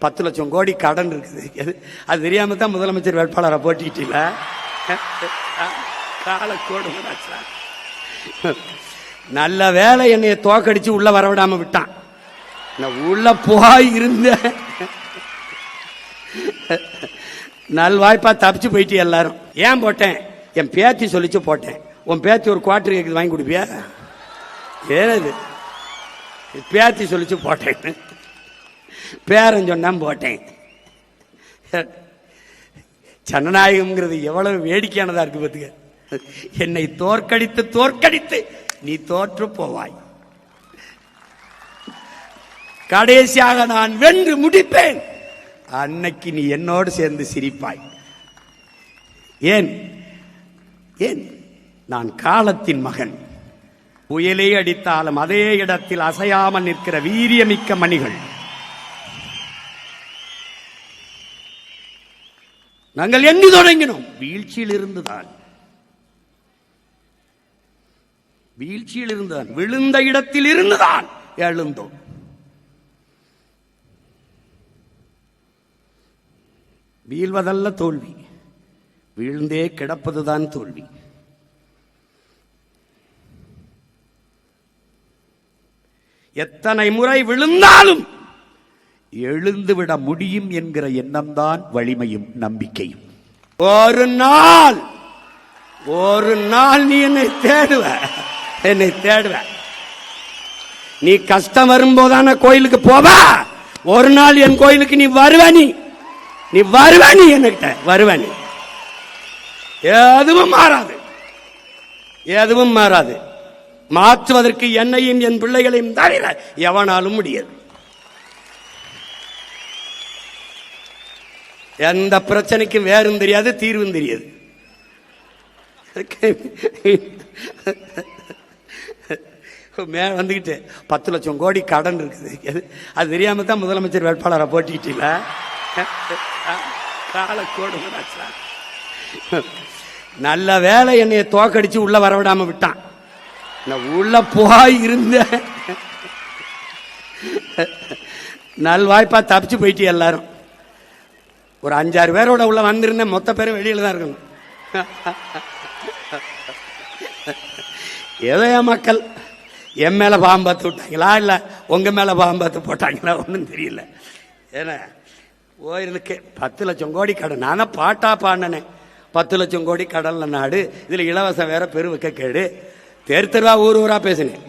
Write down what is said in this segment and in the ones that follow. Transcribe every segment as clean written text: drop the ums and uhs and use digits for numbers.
10 லட்சம் கோடி கடன் இருக்குது. அது தெரியாம தான் முதலமைச்சர் வேட்பாளரை போட்டிக்கிட்டீங்களா? காலக்கோடு நல்ல வேலை என்னைய தோக்கடிச்சு உள்ள வரவிடாம விட்டான். நான் உள்ள போய் இருந்த நல்வாய்ப்பா தப்பிச்சு போயிட்டு எல்லாரும். ஏன் போட்டேன்? என் பேத்தி சொல்லிச்சு போட்டேன். உன் பேத்தி ஒரு குவார்டர் கேக்குது, வாங்கி கொடுப்பியா? ஏனது பேத்தி சொல்லிச்சு போட்டேன். பேரன் சொன்னான் போட்டேன். ஜனநாயகம்ங்கிறது எவ்வளவு வேடிக்கையானதா இருக்கு பாத்துக்க. என்னை தோற்கடித்து தோற்கடித்து நீ தோற்று போவாய். கடைசியாக நான் வென்று முடிப்பேன். அன்னைக்கு நீ என்னோடு சேர்ந்து சிரிப்பாய். ஏன் ஏன் நான் காலத்தின் மகன். புயலே அடித்தாலும் அதே இடத்தில் அசையாமல் நிற்கிற வீரியமிக்க மணிகள். நாங்கள் எண்ணி தொடங்கினோம். வீழ்ச்சியில் இருந்துதான் விழுந்த இடத்தில் இருந்துதான் எழுந்தோம். வீழ்வதல்ல தோல்வி, வீழ்ந்தே கிடப்பதுதான் தோல்வி. எத்தனை முறை விழுந்தாலும் எழுந்துவிட முடியும் என்கிற எண்ணம்தான் வலிமையும் நம்பிக்கையும். ஒரு நாள் நீ என்னை தேடுவ. நீ கஷ்டம் வரும்போதான கோயிலுக்கு போவ. ஒரு நாள் என் கோயிலுக்கு நீ வருவ. நீ என்கிட்ட வருவ. எதுவும் மாறாது. மாற்றுவதற்கு என்னையும் என் பிள்ளைகளையும் தவிர எவனாலும் முடியாது. எந்த பிரச்சனைக்கும் வேறும் தெரியாது, தீர்வும் தெரியாது. வந்துகிட்டு 10 லட்சம் கோடி கடன் இருக்குது. அது தெரியாம தான் முதலமைச்சர் வேட்பாளரை போட்டிக்கிட்டீங்களா? காலக்கோடு நல்ல வேலை என்னைய தோக்கடிச்சு உள்ள வரவிடாம விட்டான். நான் உள்ள போய் இருந்த நல்வாய்ப்பா தப்பிச்சு போயிட்டு எல்லாரும். ஒரு 5-6 பேரோட உள்ள வந்திருந்தேன். மொத்த பேரும் வெளியில தான் இருக்கணும். ஏதோ என் மக்கள் என் மேல பாம்பாத்து விட்டாங்களா இல்ல உங்க மேல பாம்பாத்து போட்டாங்களா ஒன்றும் தெரியல. ஏன்னா ஓயிருக்கு 10 லட்சம் கோடி கடன். நானே பாட்டா பாடினேன். 10 லட்சம் கோடி கடன்ல நாடு, இதுல இலவசம் வேற பெருவிக்க கேடு. தெருவா ஊரா பேசினேன்.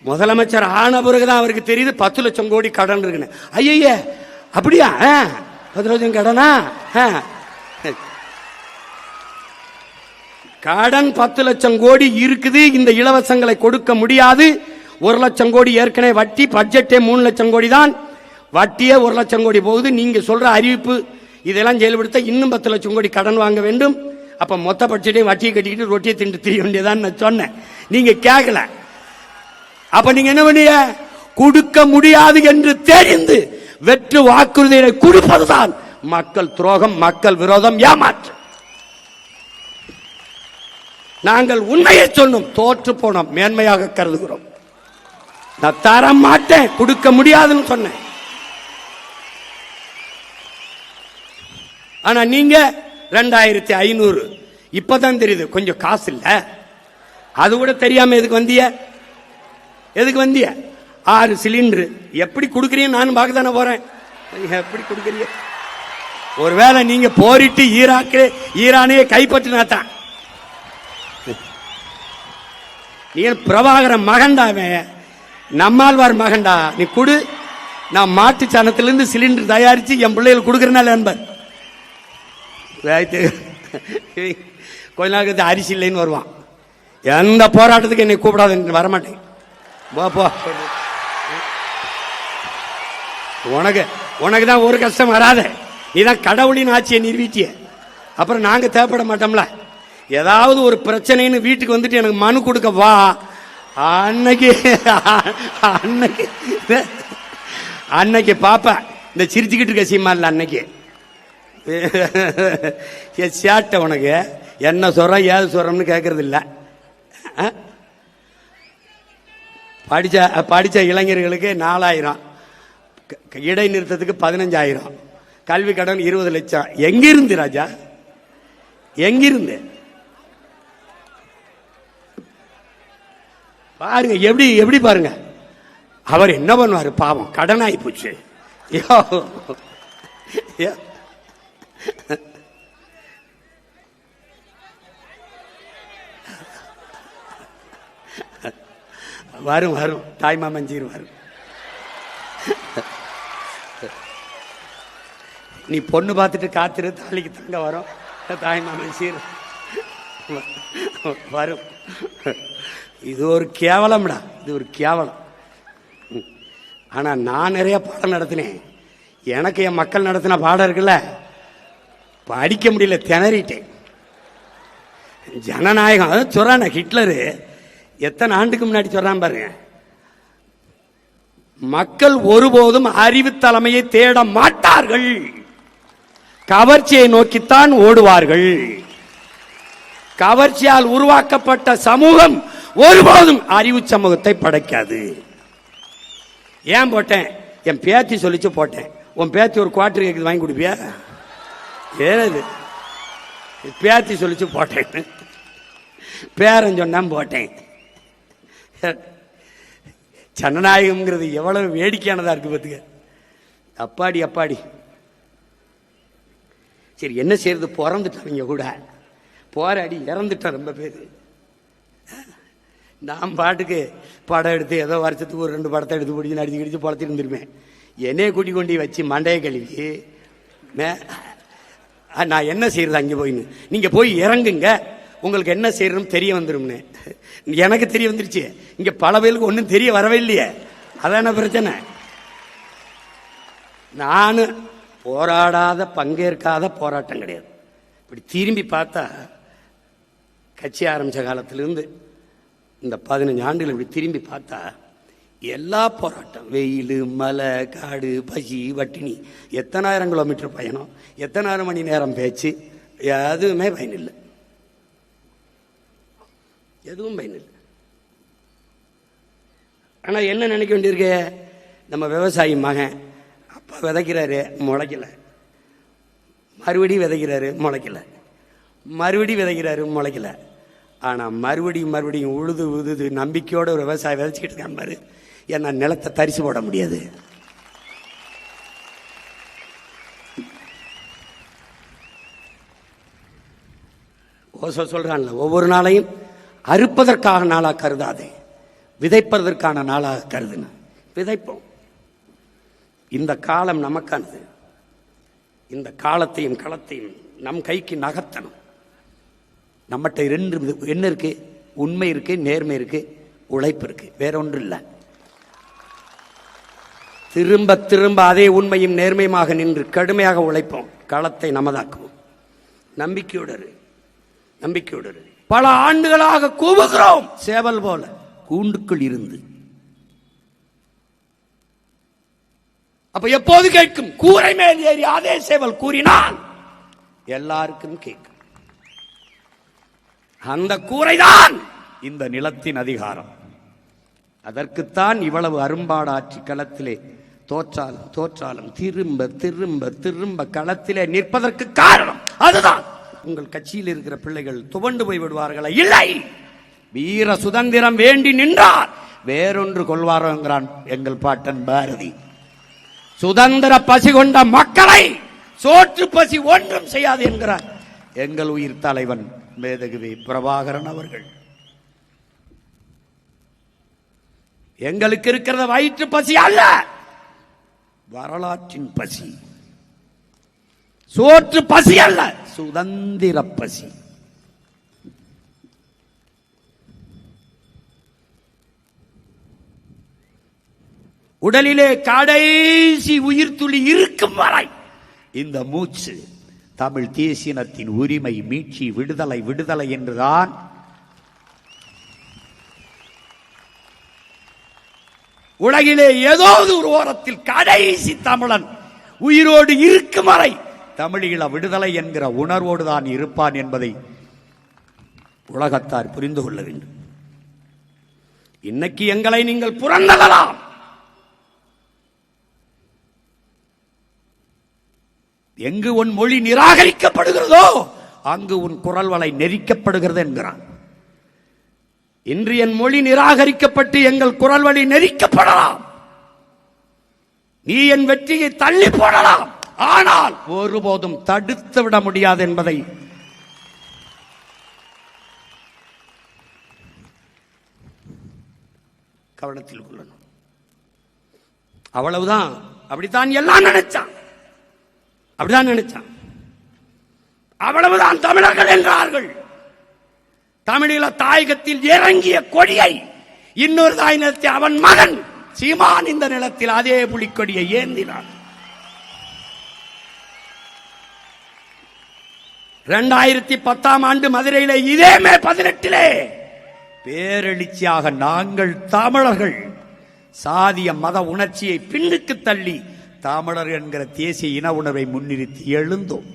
முதலமைச்சர் ஆன பிறகுதான் அவருக்கு தெரியுது 10 லட்சம் கோடி கடன் இருக்குன்னு. ஐய அப்படியா? 10 லட்சம் கடனா? கடன் 10 லட்சம் கோடி இருக்குது. இந்த இலவசங்களை கொடுக்க முடியாது. 1 லட்சம் கோடி ஏற்கனவே வட்டி. பட்ஜெட்டே 3 லட்சம் கோடி தான். வட்டியே 1 லட்சம் கோடி போகுது. நீங்க சொல்ற அறிவிப்பு இதெல்லாம் செயல்படுத்த இன்னும் 10 லட்சம் கோடி கடன் வாங்க வேண்டும். அப்ப மொத்த பட்ஜெட்டையும் வட்டியை கட்டிக்கிட்டு ரொட்டியை திண்டு தெரிய வேண்டியதான் நான் சொன்னேன். நீங்க கேட்கல. அப்ப நீங்க என்ன பண்ணீங்க? கொடுக்க முடியாது என்று தெரிந்து வெற்று வாக்குறுதியை கொடுப்பதுதான் மக்கள் துரோகம், மக்கள் விரோதம், ஏமாற்று. நாங்கள் உண்மையை சொன்னோம், தோற்று போனோம், மேன்மையாக கருதுகிறோம். நான் தர மாட்டேன், கொடுக்க முடியாதுன்னு சொன்னேன். ஆனா நீங்க 2500 இப்பதான் தெரியுது கொஞ்சம் காசு இல்ல. அது கூட தெரியாம எதுக்கு வந்திய? 6 சிலிண்டர் எப்படி கொடுக்கறீங்க? நானும் பார்க்க தானே போறேன். எப்படி கொடுக்கறீங்க? ஒருவேளை நீங்க போரிட்டு ஈரானையே கைப்பற்றினாத்தான். நீ பிரபாகரன் மகன்டாவே, நம்மாழ்வார் மகன்டா. நீ கொடு, நான் மாட்டு சாணத்திலிருந்து சிலிண்டர் தயாரிச்சு என் பிள்ளைகள் கொடுக்கறனால என்பர். கொஞ்ச நாளுக்கு அரிசி இல்லைன்னு வருவான். எந்த போராட்டத்துக்கு என்னை கூப்பிடாது, வரமாட்டேன். போ, உனக்கு தான் ஒரு கஷ்டம் வராத. நீதான் கடவுளின் ஆட்சியை நிறுவிட்டிய. அப்புறம் நாங்க தேவைப்பட மாட்டோம்ல. ஏதாவது ஒரு பிரச்சனைன்னு வீட்டுக்கு வந்துட்டு எனக்கு மனு கொடுக்க வா. அன்னைக்கு பாப்பா இந்த சிரிச்சுக்கிட்டு இருக்க சீமா இல்ல. அன்னைக்கு சேட்டை உனக்கு என்ன சொல்றோம் ஏது சொல்றோம்னு கேட்கறது இல்ல. படிச்ச இளைஞர்களுக்கு 4000 இடைநிறுத்தத்துக்கு 15,000, கல்வி கடன் 20 லட்சம். எங்கிருந்து ராஜா, எங்கிருந்து? பாருங்க எப்படி எப்படி பாருங்க. அவர் என்ன பண்ணுவாரு பாவம், கடன் ஆகி போச்சு. வரும் வரும் தாய்மாமஞ்சீர் வரும். நீ பொண்ணு பார்த்துட்டு காத்துரு, தாலிக்கு தங்க வரும். தாய்மாமஞ்சீர் வரும். இது ஒரு கேவலம்டா, இது ஒரு கேவலம். ஆனா நான் நிறைய பாடம் நடத்தினேன். எனக்கு என் மக்கள் நடத்தின பாடம் இருக்குல்ல, படிக்க முடியல, திணறிட்டேன். ஜனநாயகம் சொல்றான ஹிட்லரு எத்தனை ஆண்டுக்கு முன்னாடி சொல்றான் பாருங்க. மக்கள் ஒருபோதும் அறிவு தலைமையை தேட மாட்டார்கள், கவர்ச்சியை நோக்கித்தான் ஓடுவார்கள். கவர்ச்சியால் உருவாக்கப்பட்ட சமூகம் ஒருபோதும் அறிவு சமூகத்தை படைக்காது. ஏன் போட்டேன்? என் பேத்தி சொல்லிச்சு போட்டேன். உன் பேத்தி ஒரு குவார்டர் கேக்குது, வாங்கி கொடுப்பியா? ஏனது பேத்தி சொல்லிச்சு போட்டேன், பேரன் சொன்னான் போட்டேன். ஜனநாயகம்ங்கிறது எவ்வளவு வேடிக்கையானதா இருக்கு பார்த்துக்க. அப்பாடி அப்பாடி. சரி என்ன செய்யறது, பிறந்துட்டாங்க கூட, போராடி இறந்துட்டான் ரொம்ப பேர். நான் பாட்டுக்கு படம் எடுத்து ஏதோ வருஷத்துக்கு ஒரு 2 படத்தை எடுத்து பிடிச்சி நடிச்சு கிடிச்சு பழத்தி இருந்துருப்பேன். என்னைய கூட்டி கொண்டு வச்சு மண்டையை கழுவி நான் என்ன செய்யறது அங்கே போயின்னு. நீங்க போய் இறங்குங்க, உங்களுக்கு என்ன செய்யறதுன்னு தெரிய வந்துரும்னு. எனக்கு தெரிய வந்துருச்சு, இங்க பல பேருக்கு ஒன்றும் தெரிய வரவே இல்லையே. அதான பிரச்சனை. நான் போராடாத பங்கேற்காத போராட்டம் கிடையாது. இப்படி திரும்பி பார்த்தா கட்சி ஆரம்பிச்ச காலத்திலிருந்து இந்த 15 ஆண்டுகள் இப்படி திரும்பி பார்த்தா எல்லா போராட்டம், வெயில், மலை, காடு, பசி, வட்டினி, எத்தனாயிரம் கிலோமீட்டர் பயணம், எத்தனாயிரம் மணி நேரம் பேச்சு, எதுவுமே பயனில்லை, எதுவும் பயனில்லை. ஆனா என்ன நினைக்க வேண்டியிருக்கு, நம்ம விவசாயி மகன் அப்பா விதைக்கிறாரு முளைக்கல, மறுபடியும் விதைக்கிறாரு முளைக்கல, மறுபடியும் விதைக்கிறாரு முளைக்கல. ஆனா மறுபடியும் உழுது உழுது நம்பிக்கையோட ஒரு விவசாயி விதைச்சிக்கிட்டு இருக்கான் பாரு. ஏன்னா நிலத்தை தரிசு போட முடியாது. ஓசோ சொல்றான்ல, ஒவ்வொரு நாளையும் அறுப்பதற்கான நாளாக கருதாதே, விதைப்பதற்கான நாளாக கருதுன. விதைப்போம். இந்த காலம் நமக்கானது. இந்த காலத்தையும் களத்தையும் நம் கைக்கு நகர்த்தணும். நம்மகிட்ட 2 என்ன இருக்கு? உண்மை இருக்கு, நேர்மை இருக்கு, உழைப்பு இருக்கு, வேற ஒன்று இல்லை. திரும்ப திரும்ப அதே உண்மையும் நேர்மையுமாக நின்று கடுமையாக உழைப்போம், களத்தை நமதாக்குவோம். நம்பிக்கையோடு, நம்பிக்கையோடு. பல ஆண்டுகளாக கூவுகிறோம், சேவல் போல கூண்டுக்குள் இருந்து. அப்ப எப்போது கேட்கும்? கூரை மேல் ஏறி அதே சேவல் கூறினால் எல்லாருக்கும் கேட்கும். அந்த கூரைதான் இந்த நிலத்தின் அதிகாரம். அதற்குத்தான் இவ்வளவு அரும்பாடாட்சி களத்திலே தோற்றாலும் திரும்ப திரும்ப திரும்ப களத்திலே நிற்பதற்கு காரணம் அதுதான். உங்கள் கட்சியில் இருக்கிற பிள்ளைகள் துவண்டு போய் விடுவார்களா? இல்லை. வீர சுதந்திரம் வேண்டி நின்றார், வேறொன்று கொள்வாரோ என்கிறான் எங்கள் பாட்டன் பாரதி. சுதந்திர பசி கொண்ட மக்களை சோற்று பசி ஒன்றும் செய்யாது என்கிறார் எங்கள் உயிர் தலைவன் மேதகுவி பிரபாகரன் அவர்கள். எங்களுக்கு இருக்கிறத வயிற்று பசி அல்ல, வரலாற்றின் பசி. சோற்று பசி அல்ல, சுதந்திர பசி. உடலிலே கடைசி உயிர் துளி இருக்கும் வரை இந்த மூச்சு தமிழ் தேசியத்தின் உரிமை, மீட்சி, விடுதலை, விடுதலை என்றுதான் உலகிலே ஏதாவது ஒரு ஓரத்தில் கடைசி தமிழன் உயிரோடு இருக்கும் வரை தமிழீழ விடுதலை என்கிற உணர்வோடு தான் இருப்பான் என்பதை உலகத்தார் புரிந்து கொள்ள வேண்டும். இன்னைக்கு எங்களை நீங்கள் புறந்தள்ளலாம், எங்கு உன் மொழி நிராகரிக்கப்படுகிறதோ அங்கு உன் குரல் வலை நெரிக்கப்படுகிறது என்கிறான். இன்று என் மொழி நிராகரிக்கப்பட்டு எங்கள் குரல் வழி நெரிக்கப்படலாம். நீ என் வெற்றியை தள்ளி போடலாம், ஆனால் ஒருபோதும் தடுத்து விட முடியாது என்பதை கவனத்தில் கொள்ளணும். அவ்வளவுதான். அப்படித்தான் எல்லாம் நினைச்சான், அப்படிதான் நினைச்சான். அவ்வளவுதான் தமிழர்கள் என்றார்கள். தமிழீழ தாயகத்தில் இறங்கிய கொடியை இன்னொரு தாய் நிலத்தை அவன் மகன் சீமான் இந்த நிலத்தில் அதே புலிக்கொடியை ஏந்தினான். 2010 ஆண்டு மதுரையிலே இதே மே 18 பேரெழுச்சியாக நாங்கள் தமிழர்கள் சாதிய மத உணர்ச்சியை பின்னுக்கு தள்ளி தமிழர் என்கிற தேசிய இன உணர்வை முன்னிறுத்தி எழுந்தோம்.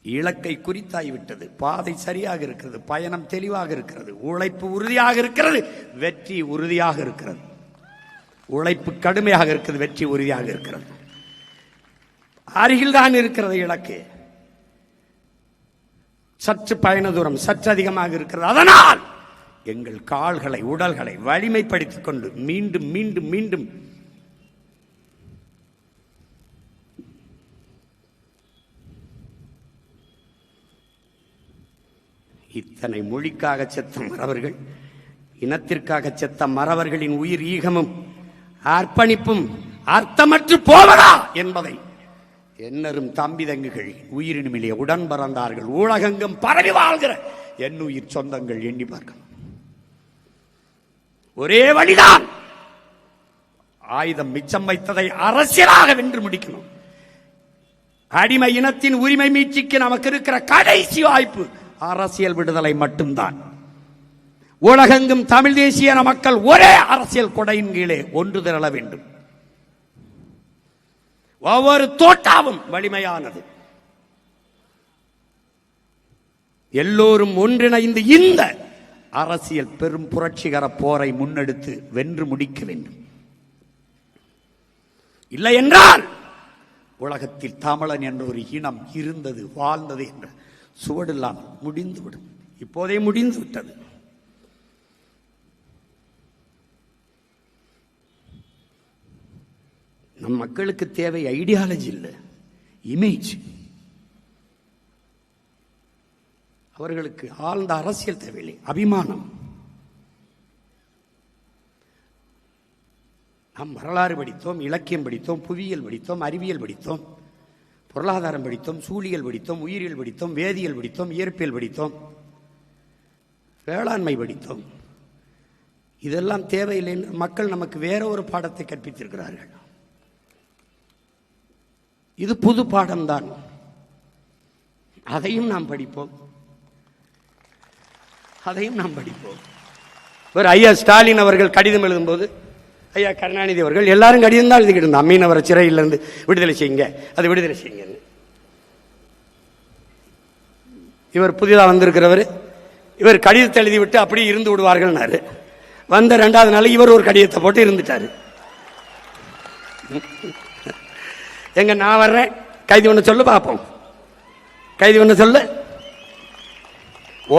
இலக்கை குறித்தாய்விட்டது, பாதை சரியாக இருக்கிறது, பயணம் தெளிவாக இருக்கிறது, உழைப்பு உறுதியாக இருக்கிறது, வெற்றி உறுதியாக இருக்கிறது. உழைப்பு கடுமையாக இருக்கிறது, வெற்றி உறுதியாக இருக்கிறது. அருகில்தான் இருக்கிறது இலக்கு. சற்று பயண தூரம் சற்று அதிகமாக இருக்கிறது. அதனால் எங்கள் கால்களை உடல்களை வலிமைப்படுத்திக் கொண்டு மீண்டும் மீண்டும் மீண்டும் இத்தனை மொழிக்காக செத்த மறவர்கள், இனத்திற்காக செத்த மறவர்களின் உயிர் ஈகமும் அர்ப்பணிப்பும் அர்த்தமற்று போவதா என்பதை என்னரும் தம்பி தங்குகள் உயிரினுமிலே உடன் பறந்தார்கள் உலகெங்கும் பரவி வாழ்கிற என் உயிர் சொந்தங்கள் எண்ணி பார்க்கணும். ஒரே வழிதான், ஆயுதம் மிச்சம் வைத்ததை அரசியலாக வென்று முடிக்கணும். அடிமை இனத்தின் உரிமை மீட்சிக்கு நமக்கு இருக்கிற கடைசி வாய்ப்பு அரசியல் விடுதலை மட்டும்தான். உலகெங்கும் தமிழ் தேசிய மக்கள் ஒரே அரசியல் கொடையின் கீழே ஒன்று திரள வேண்டும். ஒவ்வொரு தோட்டாவும் வலிமையானது. எல்லோரும் ஒன்றிணைந்து இந்த அரசியல் பெரும் புரட்சிகர போரை முன்னெடுத்து வென்று முடிக்க வேண்டும். இல்லை என்றால் உலகத்தில் தமிழன் என்ற ஒரு இனம் இருந்தது வாழ்ந்தது என்ற சுவடு இல்லாமல் முடிந்துவிடும். இப்போதே முடிந்து விட்டது. நம் மக்களுக்கு தேவை ஐடியாலஜி இல்லை, இமேஜ். அவர்களுக்கு ஆழ்ந்த அரசியல் தேவையில்லை, அபிமானம். நாம் வரலாறு படித்தோம், இலக்கியம் படித்தோம், புவியியல் படித்தோம், அறிவியல் படித்தோம், பொருளாதாரம் படித்தோம், சூழியல் படித்தோம், உயிரியல் படித்தோம், வேதியியல் படித்தோம், இயற்பியல் படித்தோம், வேளாண்மை படித்தோம். இதெல்லாம் தேவையில்லை. மக்கள் நமக்கு வேற ஒரு பாடத்தை கற்பித்திருக்கிறார்கள். இது புது பாடம்தான். அதையும் நாம் படிப்போம், அதையும் நாம் படிப்போம். ஒரு ஐயா ஸ்டாலின் அவர்கள் கடிதம் எழுதும்போது, ஐயா கருணாநிதி அவர்கள் எல்லாரும் கடிதம் தான் எழுதிக்கிட்டு இருந்தா, மீனவரை சிறையிலிருந்து விடுதலை செய்யுங்க, அது விடுதலை செய்யுங்க. இவர் புதிதாக வந்திருக்கிறவர், இவர் கடிதத்தை எழுதிவிட்டு அப்படி இருந்து விடுவார்கள். வந்த 2வது நாள் இவர் ஒரு கடிதத்தை போட்டு இருந்துட்டாரு. எங்க நான் வர்றேன், கைதி ஒன்று சொல்லு பார்ப்போம், கைதி ஒன்று சொல்லு.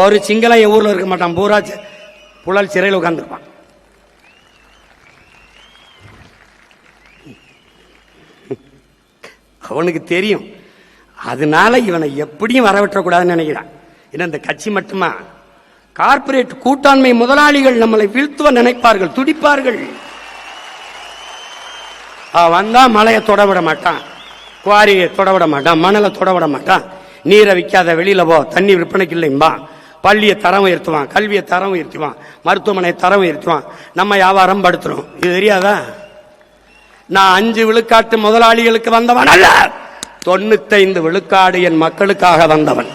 ஒரு சிங்களம் என் ஊர்ல இருக்க மாட்டான், பூரா புழல் சிறையில் உட்கார்ந்துருப்பான். அவனுக்கு தெரியும். அதனால இவனை எப்படியும் வரவிட்டக்கூடாதுன்னு நினைக்கிறான். ஏன்னா இந்த கட்சி மட்டுமா, கார்பரேட் கூட்டாண்மை முதலாளிகள் நம்மளை வீழ்த்துவ நினைப்பார்கள், துடிப்பார்கள். வந்தா மலையை தொடவிட மாட்டான், குவாரியை தொடவிட மாட்டான், மணலை தொடவிட மாட்டான், நீரை விற்காத வெளியில போ, தண்ணி விற்பனைக்கு இல்லைம்பா, பள்ளியை தரம் உயர்த்துவான், கல்வியை தரம் உயர்த்துவான், மருத்துவமனை தரம் உயர்த்துவான், நம்ம வியாபாரம் படுத்துறோம். இது தெரியாதா? நான் 5 விழுக்காட்டு முதலாளிகளுக்கு வந்தவன் அல்ல, 95 விழுக்காடு என் மக்களுக்காக வந்தவன்.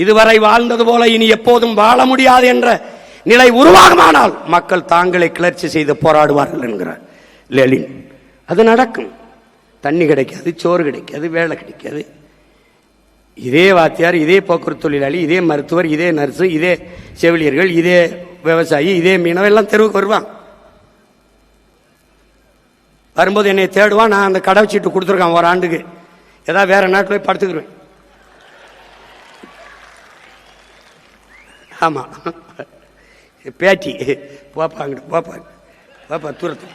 இதுவரை வாழ்ந்தது போல இனி எப்போதும் வாழ முடியாது என்ற நிலை உருவாகுமானால் மக்கள் தாங்களே கிளர்ச்சி செய்து போராடுவார்கள் என்கிறார் லெனின். அது நடக்கும். தண்ணி கிடைக்காது, சோறு கிடைக்காது, வேலை கிடைக்காது, இதே வாத்தியார், இதே போக்குவரத்து தொழிலாளி, இதே மருத்துவர், இதே நர்ஸு, இதே செவிலியர்கள், இதே விவசாயி, இதே மீனவன் எல்லாம் தெருவுக்கு வருவான். வரும்போது என்னை தேடுவான். நான் அந்த கடை சீட்டு கொடுத்துருக்கான் ஒரு ஆண்டுக்கு. ஏதாவது வேற நாட்டில் போய் படுத்துக்கிடுவேன். ஆமா, பேட்டி போப்பா, அங்கிட்டு போப்பா, தூரத்து